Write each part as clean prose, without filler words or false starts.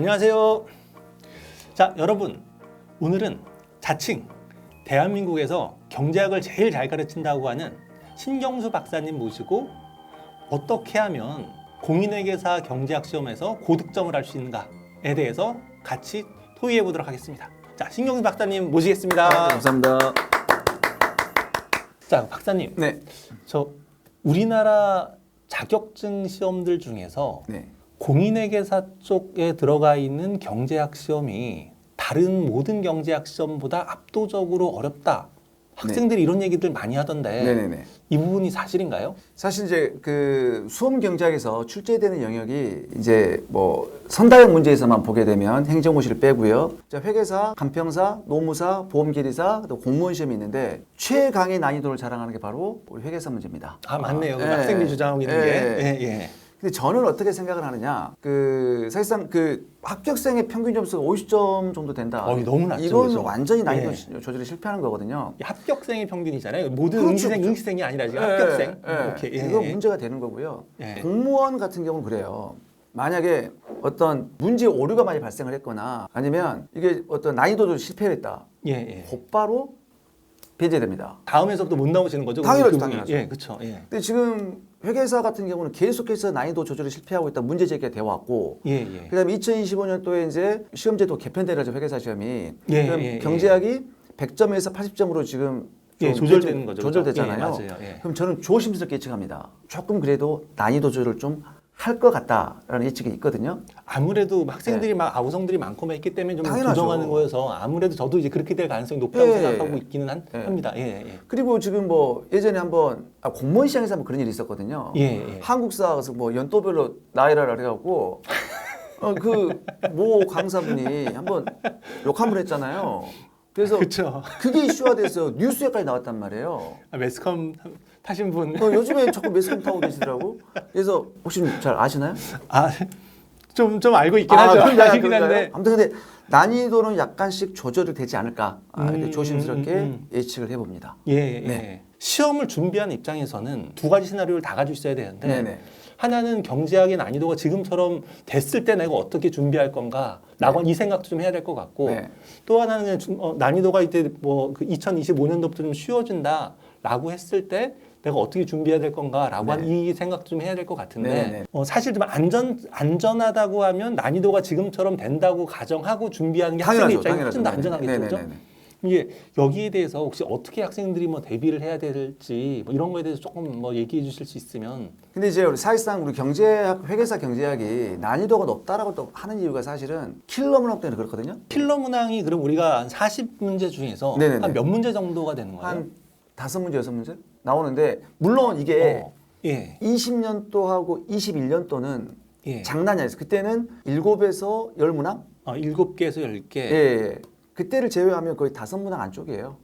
안녕하세요. 자, 여러분, 오늘은 자칭 대한민국에서 경제학을 제일 잘 가르친다고 하는 신경수 박사님 모시고 어떻게 하면 공인회계사 경제학 시험에서 고득점을 할 수 있는가에 대해서 같이 토의해 보도록 하겠습니다. 자, 신경수 박사님 모시겠습니다. 감사합니다. 자, 박사님. 네. 저 우리나라 자격증 시험들 중에서 네. 공인회계사 쪽에 들어가 있는 경제학 시험이 다른 모든 경제학 시험보다 압도적으로 어렵다. 학생들이 이런 얘기들 많이 하던데 네네네. 이 부분이 사실인가요? 사실 이제 그 수험 경제학에서 출제되는 영역이 이제 뭐 선다형 문제에서만 보게 되면 행정고시를 빼고요. 자, 회계사, 간평사, 노무사, 보험계리사, 또 공무원 시험이 있는데 최강의 난이도를 자랑하는 게 바로 우리 회계사 문제입니다. 아, 맞네요. 예. 학생들이 주장하고 있는 게. 예. 근데 저는 어떻게 생각을 하느냐, 사실상 합격생의 평균 점수가 50점 정도 된다. 너무 낮죠. 이건 그래서. 완전히 난이도 조절이 실패하는 거거든요. 합격생의 평균이잖아요. 모든 그렇죠, 응시생이 아니라 지금 합격생. 오케이. 이거 문제가 되는 거고요. 예. 공무원 같은 경우는 그래요. 만약에 어떤 문제 오류가 많이 발생을 했거나 아니면 이게 어떤 난이도도 실패했다. 예. 곧바로 배제됩니다. 다음에서부터 못 나오시는 거죠? 당연하죠, 그분이? 당연하죠. 예, 그렇죠. 예. 근데 지금 회계사 같은 경우는 계속해서 난이도 조절을 실패하고 있다 문제 제기가 되어 왔고, 예. 그다음에 2025년도에 이제 시험제도 개편되죠, 회계사 시험이. 예, 그럼 예, 경제학이 100점에서 80점으로 지금 좀 조절되는 거죠. 조절되잖아요. 예, 맞아요. 예. 그럼 저는 조심스럽게 예측합니다. 조금 그래도 난이도 조절을 좀 할 것 같다라는 예측이 있거든요. 아무래도 학생들이 막 아우성들이 많고 막 있기 때문에 좀 당연하죠. 조정하는 거여서 아무래도 저도 이제 그렇게 될 가능성이 높다고 생각하고 있기는 합니다. 예. 그리고 지금 뭐 예전에 한번 공무원 시장에서 한번 그런 일이 있었거든요. 예. 한국사 가서 뭐 연도별로 나이라라 그래갖고 그 모 강사분이 한번 욕 한 번 했잖아요. 그래서 그렇죠. 그게 이슈화 돼서 뉴스에까지 나왔단 말이에요. 매스컴 타신 분. 요즘에 자꾸 매스컴 타고 계시더라고. 그래서 혹시 잘 아시나요? 좀 알고 있긴 하죠. 아시긴 한데. 아무튼 근데 난이도는 약간씩 조절이 되지 않을까. 이렇게 조심스럽게 예측을 해봅니다. 예. 네. 시험을 준비하는 입장에서는 두 가지 시나리오를 다 가지고 있어야 되는데 네네. 하나는 경제학의 난이도가 지금처럼 됐을 때 내가 어떻게 준비할 건가 라고 이 생각도 좀 해야 될 것 같고 네. 또 하나는 난이도가 이때 뭐 2025년도부터 좀 쉬워진다 라고 했을 때 내가 어떻게 준비해야 될 건가라고 하는 이 생각도 좀 해야 될 것 같은데 사실 좀 안전하다고 하면 난이도가 지금처럼 된다고 가정하고 준비하는 게 학생의 입장이 훨씬 더 안전하겠죠. 그렇죠? 이게 여기에 대해서 혹시 어떻게 학생들이 뭐 대비를 해야 될지 뭐 이런 거에 대해서 조금 뭐 얘기해 주실 수 있으면. 근데 이제 사실상 우리 경제학, 회계사 경제학이 난이도가 높다라고 또 하는 이유가 사실은 킬러 문항 때문에 그렇거든요. 킬러 문항이 그럼 우리가 한 40문제 중에서 한 몇 문제 정도가 되는 거예요? 한 5문제, 6문제 나오는데 물론 이게 20년도하고 21년도는 장난이 아니었어요. 그때는 7에서 10문항? 7개에서 10개. 예. 그때를 제외하면 거의 5문항 안쪽이에요.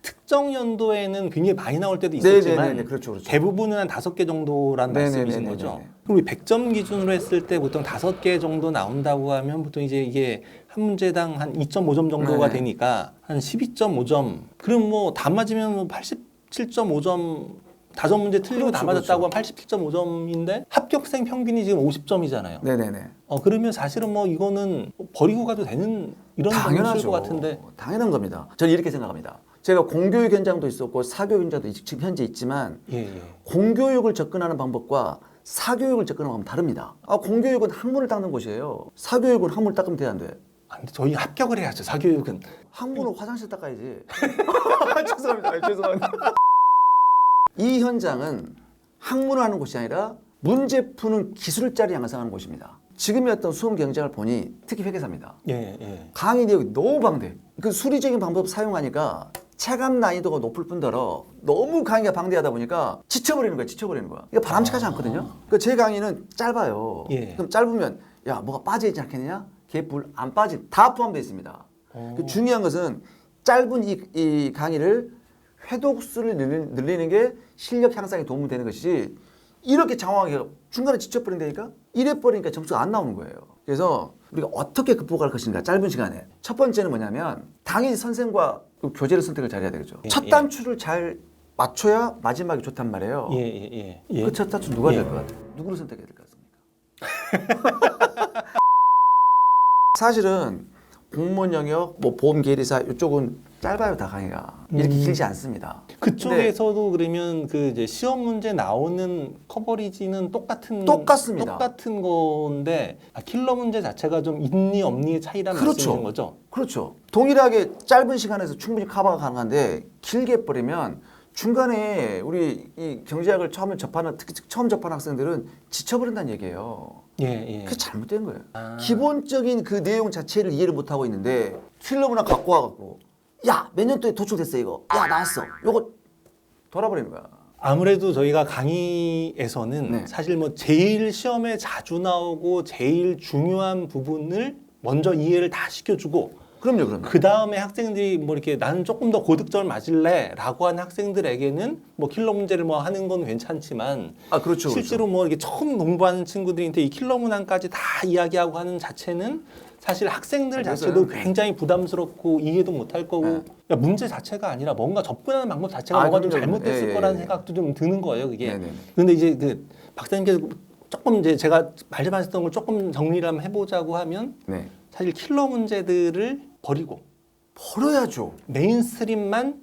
특정 연도에는 굉장히 많이 나올 때도 있었지만 그렇죠. 대부분은 한 5개 정도란 말씀이신 거죠. 그럼 우리 100점 기준으로 했을 때 보통 5개 정도 나온다고 하면 보통 이제 이게 한 문제당 한 2.5점 정도가 되니까 한 12.5점. 그럼 뭐 다 맞으면 뭐 87.5점 5문제 틀리고 다 맞았다고 하면 87.5점인데 합격생 평균이 지금 50점이잖아요. 네네네. 그러면 사실은 뭐 이거는 버리고 가도 되는 이런 점수일 것 같은데. 당연한 겁니다. 저는 이렇게 생각합니다. 제가 공교육 현장도 있었고 사교육 현장도 지금 현재 있지만 공교육을 접근하는 방법과 사교육을 접근하는 방법은 다릅니다. 공교육은 학문을 닦는 곳이에요. 사교육은 학문을 닦으면 돼, 안 돼? 근데 저희 합격을 해야죠. 사교육은. 학문은 화장실 닦아야지. 죄송합니다. 이 현장은 학문을 하는 곳이 아니라 문제 푸는 기술자를 양성하는 곳입니다. 지금의 어떤 수험 경쟁을 보니 특히 회계사입니다. 강의 내용이 너무 방대. 그 수리적인 방법 사용하니까 체감 난이도가 높을 뿐더러 너무 강의가 방대하다 보니까 지쳐버리는 거야. 이게 바람직하지 않거든요. 제 강의는 짧아요. 그럼 짧으면 야 뭐가 빠져있지 않겠느냐? 개뿔 안 빠진 다 포함되어 있습니다. 중요한 것은 짧은 이 강의를 회독수를 늘리는 게 실력 향상에 도움이 되는 것이지 이렇게 장황하게 중간에 지쳐버린다니까 이래버리니까 점수가 안 나오는 거예요. 그래서 우리가 어떻게 극복할 것인가 짧은 시간에 첫 번째는 뭐냐면 당연히 선생과 교재를 선택을 잘해야 되겠죠. 첫 단추를 잘 맞춰야 마지막이 좋단 말이에요. 그 첫 단추 누가 될 것 같아요? 누구를 선택해야 될 것 같습니까? 사실은 공무원 영역, 뭐 보험 계리사 이쪽은 짧아요 다 강의가 이렇게 길지 않습니다. 그쪽에서도 그러면 그 이제 시험 문제 나오는 커버리지는 똑같습니다. 똑같은 건데 킬러 문제 자체가 좀 있니 없니의 차이라는 그렇죠. 말씀이신 거죠? 그렇죠. 동일하게 짧은 시간에서 충분히 커버가 가능한데 길게 버리면 중간에 우리 이 경제학을 특히 처음 접하는 학생들은 지쳐버린다는 얘기예요. 예. 그게 잘못된 거예요. 기본적인 그 내용 자체를 이해를 못 하고 있는데 킬러 문항 갖고 와갖고 야, 몇 년 동에 도출됐어 이거. 야, 나왔어. 요거 돌아버리는 거야. 아무래도 저희가 강의에서는 네. 사실 뭐 제일 시험에 자주 나오고 제일 중요한 부분을 먼저 이해를 다 시켜주고 그럼요. 그 다음에 학생들이 뭐 이렇게 나는 조금 더 고득점을 맞을래라고 하는 학생들에게는 뭐 킬러 문제를 뭐 하는 건 괜찮지만 그렇죠. 실제로 뭐 이렇게 처음 공부하는 친구들한테 이 킬러 문항까지 다 이야기하고 하는 자체는 사실 학생들 자체도 굉장히 부담스럽고 이해도 못할 거고 네. 야, 문제 자체가 아니라 뭔가 접근하는 방법 자체가 뭔가 좀 잘못됐을 거라는 생각도 좀 드는 거예요, 그게. 네네. 근데 이제 그 박사님께서 조금 이제 제가 말씀하셨던 걸 조금 정리를 한번 해보자고 하면 네. 사실 킬러 문제들을 버리고 버려야죠. 메인스트림만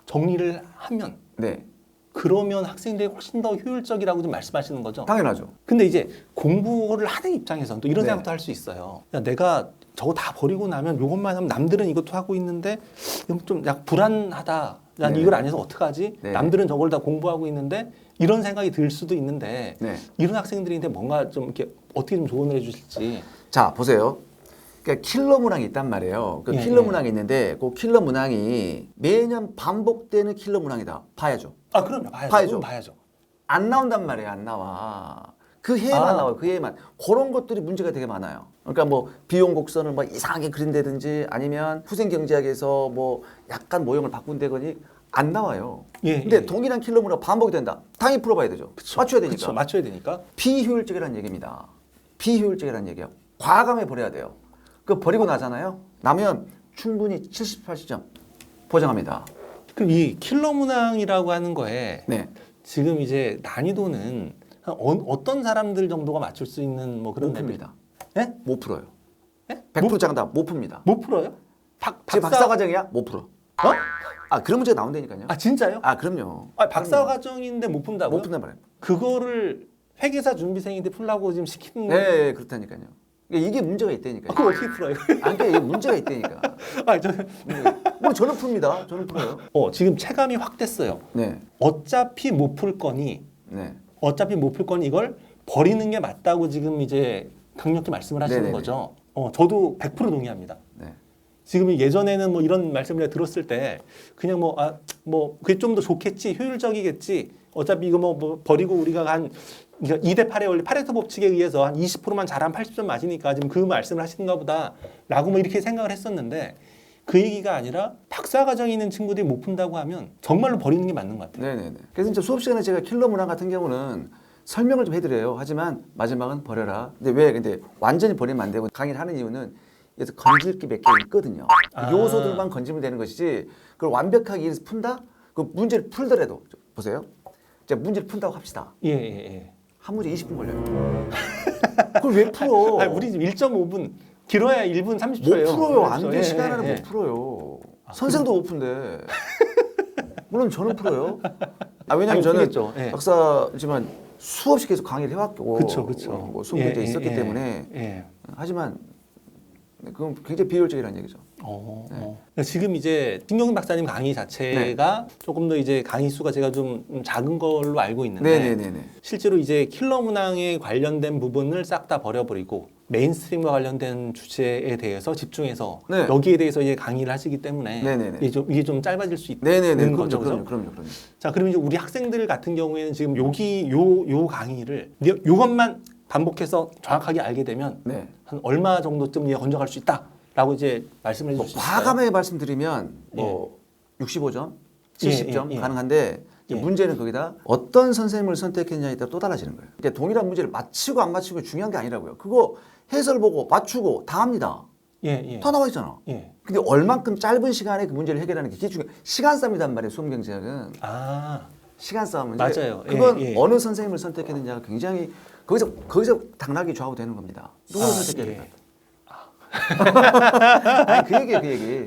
정리를 하면 네. 그러면 학생들이 훨씬 더 효율적이라고 좀 말씀하시는 거죠. 당연하죠. 근데 이제 공부를 하는 입장에서는 또 이런 네. 생각도 할 수 있어요. 야, 내가 저거 다 버리고 나면 이것만 하면 남들은 이것도 하고 있는데 좀 약간 불안하다. 난 네. 이걸 안 해서 어떡하지? 네. 남들은 저걸 다 공부하고 있는데 이런 생각이 들 수도 있는데 네. 이런 학생들인데 뭔가 좀 이렇게 어떻게 좀 조언을 해주실지. 자, 보세요. 그러니까 킬러 문항이 있단 말이에요. 그 예, 킬러 예. 문항이 있는데 그 킬러 문항이 매년 반복되는 킬러 문항이다. 봐야죠. 그럼요. 봐야죠. 봐야죠. 그건 봐야죠. 안 나온단 말이에요. 안 나와. 그 해에만 나와요. 그 해에만. 그런 것들이 문제가 되게 많아요. 그러니까 뭐 비용 곡선을 뭐 이상하게 그린다든지 아니면 후생 경제학에서 뭐 약간 모형을 바꾼다거니 안 나와요. 근데 동일한 킬러 문항 반복이 된다. 당연히 풀어봐야 되죠. 그쵸. 맞춰야 되니까. 그쵸. 맞춰야 되니까. 비효율적이라는 얘기입니다. 비효율적이라는 얘기예요. 과감하게 버려야 돼요. 그 버리고 나잖아요. 나면 충분히 70, 80점 보장합니다. 그럼 이 킬러 문항이라고 하는 거에 네. 지금 이제 난이도는 한 어떤 사람들 정도가 맞출 수 있는 뭐 그런 못 풉니다. 네? 못 풀어요. 네? 100% 장답 못 풉니다. 못 풀어요? 지금 박사 과정이야? 못 풀어. 그런 문제가 나온다니까요. 진짜요? 그럼요. 박사 과정인데 못 푼다고요? 못 푼단 말이에요. 그거를 회계사 준비생인데 풀라고 지금 시키는 네, 그렇다니까요. 이게 문제가 있다니까요. 그걸 어떻게 풀어요? 그러니까 이게 문제가 있다니까. 저는 풉니다. 저는 풀어요. 지금 체감이 확 됐어요. 네. 어차피 못 풀 거니 네. 이걸 버리는 게 맞다고 지금 이제 강력히 말씀을 하시는 네네네. 거죠. 저도 100% 동의합니다. 네. 지금 예전에는 뭐 이런 말씀을 들었을 때 그냥 뭐 그게 좀 더 좋겠지, 효율적이겠지. 어차피 이거 뭐 버리고 우리가 한 2대 8의 원리 파레토 법칙에 의해서 한 20%만 잘하면 80점 맞으니까 지금 그 말씀을 하시는가 보다라고 뭐 이렇게 생각을 했었는데 그 얘기가 아니라 박사 과정에 있는 친구들이 못 푼다고 하면 정말로 버리는 게 맞는 것 같아요. 네네네. 그래서 이제 수업 시간에 제가 킬러 문항 같은 경우는 설명을 좀 해드려요. 하지만 마지막은 버려라. 근데 완전히 버리면 안 되고 강의를 하는 이유는 그래서 건질 게 몇 개 있거든요. 요소들만 건지면 되는 것이지 그걸 완벽하게 이래서 푼다? 그 문제를 풀더라도 보세요. 제가 문제를 푼다고 합시다. 예. 한 문제 20분 걸려요. 그걸 왜 풀어? 우리 지금 1.5분 길어야 1분 30초예요. 못 풀어요. 안 된 시간 안에 못 풀어요. 선생도 못 푼대. 물론 저는 풀어요. 왜냐면 저는 박사지만 수없이 계속 강의를 해왔고 그쵸. 뭐 수업 문제 있었기 때문에 하지만 그건 굉장히 비효율적이라는 얘기죠. 지금 이제 신경근 박사님 강의 자체가 조금 더 이제 강의 수가 제가 좀 작은 걸로 알고 있는데 실제로 이제 킬러 문항에 관련된 부분을 싹 다 버려버리고 메인스트림과 관련된 주제에 대해서 집중해서 여기에 대해서 이제 강의를 하시기 때문에 이게 좀 짧아질 수 있는 거죠. 그럼요. 자, 그럼 이제 우리 학생들 같은 경우에는 지금 요 강의를 요것만 반복해서 정확하게 알게 되면 한 얼마 정도쯤 건져갈 수 있다라고 이제 말씀을 해주실 수 있어요. 과감하게 말씀드리면 65점, 70점 가능한데 문제는 거기다 어떤 선생님을 선택했냐에 따라 또 달라지는 거예요. 그러니까 동일한 문제를 맞히고 안 맞히고 중요한 게 아니라고요. 그거 해설 보고 맞추고 다 합니다. 다 나와 있잖아. 근데 얼만큼 짧은 시간에 그 문제를 해결하는 게 중요해. 시간 싸움이란 말이에요. 수험 경제학은. 시간 싸움은 맞아요. 그건 어느 선생님을 선택했느냐가 굉장히 거기서 당락이 좌우되는 겁니다. 누구를 선택해야 될까? 아니 그 얘기예요, 그 얘기.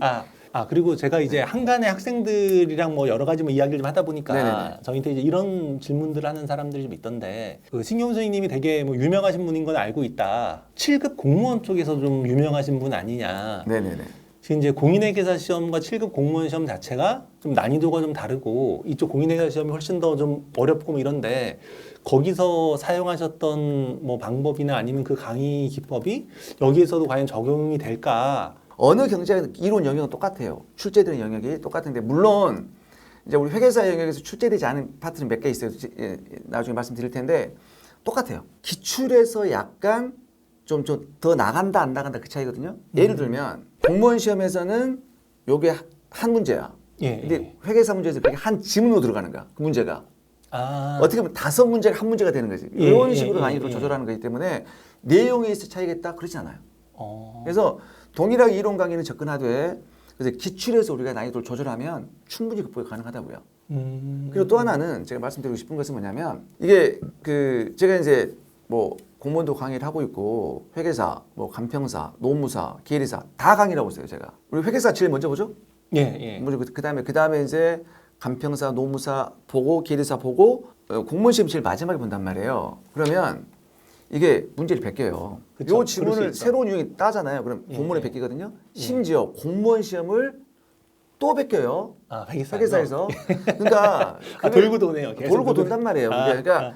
그리고 제가 이제 한간의 학생들이랑 뭐 여러 가지 뭐 이야기를 좀 하다 보니까 네네네. 저한테 이제 이런 질문들을 하는 사람들이 좀 있던데 그 신경훈 선생님이 되게 뭐 유명하신 분인 건 알고 있다. 7급 공무원 쪽에서 좀 유명하신 분 아니냐. 네네네. 지금 이제 공인회계사 시험과 7급 공무원 시험 자체가 좀 난이도가 좀 다르고 이쪽 공인회계사 시험이 훨씬 더 좀 어렵고 뭐 이런데 거기서 사용하셨던 뭐 방법이나 아니면 그 강의 기법이 여기에서도 과연 적용이 될까? 어느 경제학 이론 영역은 똑같아요. 출제되는 영역이 똑같은데 물론 이제 우리 회계사 영역에서 출제되지 않은 파트는 몇 개 있어요. 나중에 말씀드릴 텐데 똑같아요. 기출에서 약간 좀 더 나간다 안 나간다 그 차이거든요. 예를 들면 공무원 시험에서는 요게 한 문제야. 근데 회계사 문제에서 그게 한 지문으로 들어가는 거야. 그 문제가. 어떻게 보면 5문제가 한 문제가 되는 거지. 이런 식으로 난이도를 조절하는 거기 때문에 내용에 있어 차이가 있다 그렇지 않아요. 그래서 동일하게 이론 강의는 접근하되 그래서 기출에서 우리가 난이도를 조절하면 충분히 극복이 가능하다고요. 그리고 또 하나는 제가 말씀드리고 싶은 것은 뭐냐면 이게 그 제가 이제 뭐 공무원도 강의를 하고 있고 회계사, 뭐 간평사, 노무사, 계리사 다 강의를 하고 있어요. 제가 우리 회계사 제일 먼저 보죠. 먼저 그다음에 이제 간평사, 노무사 보고 계리사 보고 공무원 시험 제일 마지막에 본단 말이에요. 그러면 이게 문제를 베껴요. 그쵸, 요 지문을 새로운 유형이 따잖아요. 그럼 공무원에 베끼거든요. 심지어 공무원 시험을 또 베껴요. 회계사에서. 그러니까 돌고 도네요. 돌고 돈단 말이에요. 그러니까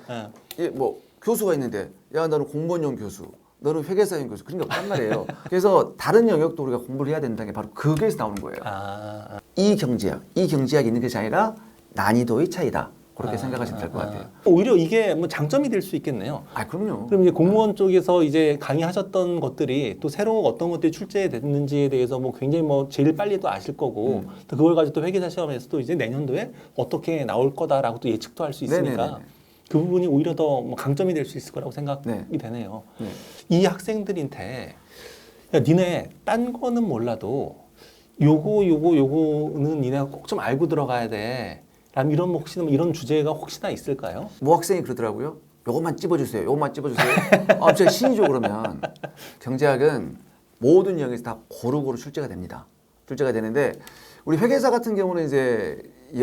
뭐 교수가 있는데 야 너는 공무원용 교수, 너는 회계사용 교수 그런 게 없단 말이에요. 그래서 다른 영역도 우리가 공부를 해야 된다는 게 바로 그게서 나오는 거예요. 이 경제학이 있는 것이 아니라 난이도의 차이다. 그렇게 생각하시면 될 것 같아요. 오히려 이게 뭐 장점이 될 수 있겠네요. 그럼요. 그럼 이제 공무원 쪽에서 이제 강의하셨던 것들이 또 새로 어떤 것들이 출제됐는지에 대해서 뭐 굉장히 뭐 제일 빨리 또 아실 거고 또 그걸 가지고 또 회계사 시험에서도 이제 내년도에 어떻게 나올 거다라고 또 예측도 할 수 있으니까 네네네. 그 부분이 오히려 더 뭐 강점이 될 수 있을 거라고 생각이 되네요. 이 학생들한테 야, 니네 딴 거는 몰라도 요거는 니네가 꼭 좀 알고 들어가야 돼. 라면 이런 혹시나 이런 주제가 혹시나 있을까요? 모 학생이 그러더라고요. 요것만 찝어주세요. 요것만 찝어주세요. 제가 신이죠 그러면. 경제학은 모든 영역에서 다 고루고루 출제가 됩니다. 출제가 되는데 우리 회계사 같은 경우는 이제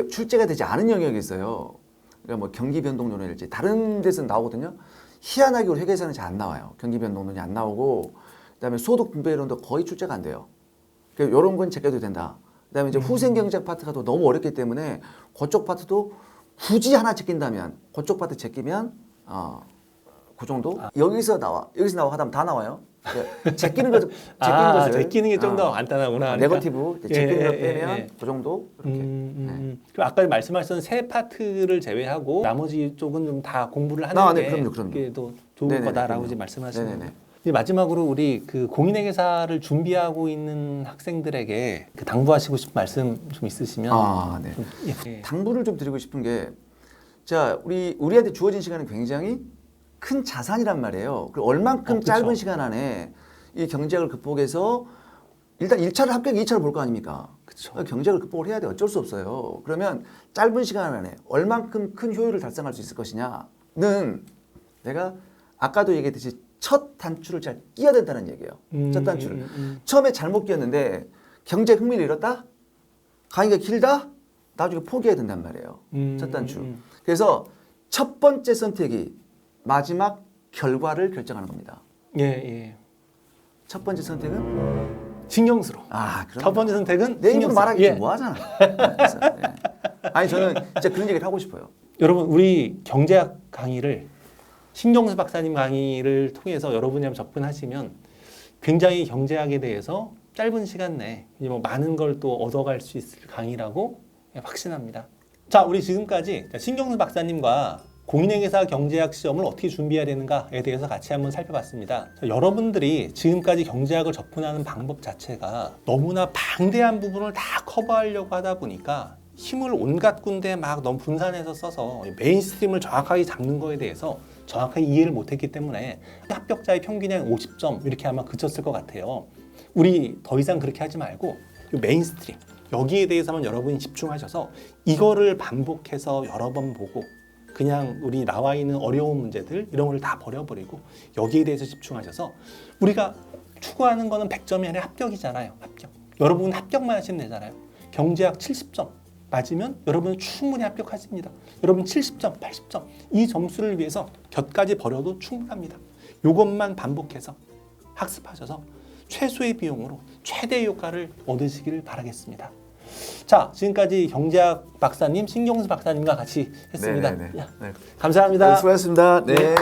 출제가 되지 않은 영역이 있어요. 그러니까 뭐 경기 변동론이랄지 다른 데서 나오거든요. 희한하게 우리 회계사는 잘 안 나와요. 경기 변동론이 안 나오고 그다음에 소득 분배 이론도 거의 출제가 안 돼요. 그러니까 이런 건 제껴도 된다. 그다음에 이제 후생 경제학 파트가 또 너무 어렵기 때문에 그쪽 파트도 굳이 하나 제낀다면 그쪽 파트 제끼면 그 정도 여기서 나와 하다면 다 나와요. 제끼는 것을 제끼는 게 좀 더 간단하구나. 네거티브 제끼는 거 빼면 그 정도 이렇게. 그럼 아까 말씀하셨던 세 파트를 제외하고 나머지 쪽은 좀 다 공부를 하는 게 그게 더 좋은 거다라고 이제 말씀하시는 거예요. 마지막으로 우리 그 공인회계사를 준비하고 있는 학생들에게 그 당부하시고 싶은 말씀 좀 있으시면 당부를 좀 드리고 싶은 게 자 우리한테 주어진 시간은 굉장히 큰 자산이란 말이에요. 그리고 얼만큼 짧은 시간 안에 이 경제학을 극복해서 일단 1차를 합격, 2차를 볼 거 아닙니까? 경제학을 극복을 해야 돼. 어쩔 수 없어요. 그러면 짧은 시간 안에 얼만큼 큰 효율을 달성할 수 있을 것이냐는 내가 아까도 얘기했듯이 첫 단추를 잘 끼야 된다는 얘기예요. 첫 단추를. 처음에 잘못 끼었는데 경제 흥미를 잃었다? 강의가 길다? 나중에 포기해야 된단 말이에요. 첫 단추. 그래서 첫 번째 선택이 마지막 결과를 결정하는 겁니다. 첫 번째 선택은 신경쓰러. 첫 번째 선택은 내 입으로 말하기 뭐 하잖아. 아니 저는 진짜 그런 얘기를 하고 싶어요. 여러분 우리 경제학 강의를 신경수 박사님 강의를 통해서 여러분이 한번 접근하시면 굉장히 경제학에 대해서 짧은 시간 내에 뭐 많은 걸 또 얻어갈 수 있을 강의라고 확신합니다. 자, 우리 지금까지 신경수 박사님과 공인회계사 경제학 시험을 어떻게 준비해야 되는가에 대해서 같이 한번 살펴봤습니다. 여러분들이 지금까지 경제학을 접근하는 방법 자체가 너무나 방대한 부분을 다 커버하려고 하다 보니까 힘을 온갖 군데 막 너무 분산해서 써서 메인스트림을 정확하게 잡는 거에 대해서 정확하게 이해를 못했기 때문에 합격자의 평균이 한 50점 이렇게 아마 그쳤을 것 같아요. 우리 더 이상 그렇게 하지 말고 메인스트림 여기에 대해서만 여러분이 집중하셔서 이거를 반복해서 여러 번 보고 그냥 우리 나와 있는 어려운 문제들 이런 걸 다 버려버리고 여기에 대해서 집중하셔서 우리가 추구하는 거는 100점이 아니라 합격이잖아요. 합격. 여러분은 합격만 하시면 되잖아요. 경제학 70점 맞으면 여러분은 충분히 합격하십니다. 여러분 70점, 80점 이 점수를 위해서 곁까지 버려도 충분합니다. 이것만 반복해서 학습하셔서 최소의 비용으로 최대의 효과를 얻으시기를 바라겠습니다. 자, 지금까지 경제학 박사님, 신경수 박사님과 같이 했습니다. 네. 감사합니다. 수고하셨습니다. 네.